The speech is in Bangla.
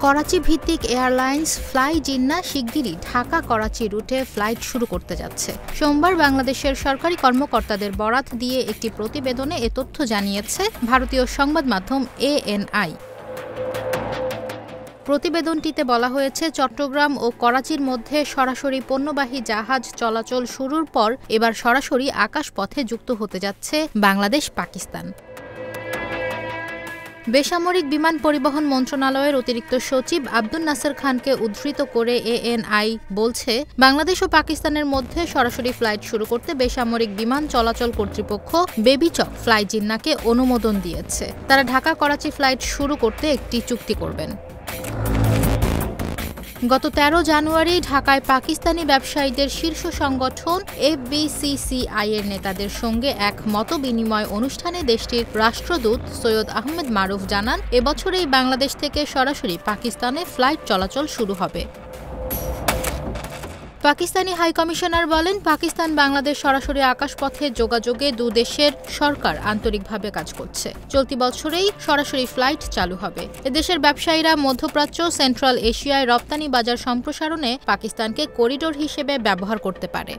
করাচি ভিত্তিক এয়ারলাইন্স ফ্লাই জিন্নাহ শিগগিরই ঢাকা করাচি রুটে ফ্লাইট শুরু করতে যাচ্ছে। সোমবার বাংলাদেশের সরকারি কর্মকর্তাদের বরাত দিয়ে একটি প্রতিবেদনে এ তথ্য জানিয়েছে ভারতীয় সংবাদ মাধ্যম ANI। প্রতিবেদনটিতে বলা হয়েছে, চট্টগ্রাম ও করাচির মধ্যে সরাসরি পণ্যবাহী জাহাজ চলাচল শুরুর পর এবার সরাসরি আকাশপথে যুক্ত হতে যাচ্ছে বাংলাদেশ পাকিস্তান। বেসামরিক বিমান পরিবহন মন্ত্রণালয়ের অতিরিক্ত সচিব আব্দুন নাসের খানকে উদ্ধৃত করে ANI বলছে, বাংলাদেশ ও পাকিস্তানের মধ্যে সরাসরি ফ্লাইট শুরু করতে বেসামরিক বিমান চলাচল কর্তৃপক্ষ বেবিচক ফ্লাই জিন্নাহকে অনুমোদন দিয়েছে। তারা ঢাকা করাচি ফ্লাইট শুরু করতে একটি চুক্তি করবেন। গত 13 জানুয়ারি ঢাকায় পাকিস্তানি ব্যবসায়ীদের শীর্ষ সংগঠন FBCCI এর নেতাদের সঙ্গে এক মতবিনিময় অনুষ্ঠানে দেশটির রাষ্ট্রদূত সৈয়দ আহমেদ মারুফ জানান, এবছরেই বাংলাদেশ থেকে সরাসরি পাকিস্তানে ফ্লাইট চলাচল শুরু হবে। পাকিস্তানি হাইকমিশনার বলেন, পাকিস্তান বাংলাদেশ সরাসরি আকাশপথে যোগাযোগে দুদেশের সরকার আন্তরিকভাবে কাজ করছে। চলতি বছরেই সরাসরি ফ্লাইট চালু হবে। এদেশের ব্যবসায়ীরা মধ্যপ্রাচ্য, সেন্ট্রাল এশিয়ায় রপ্তানি বাজার সম্প্রসারণে পাকিস্তানকে করিডোর হিসেবে ব্যবহার করতে পারে।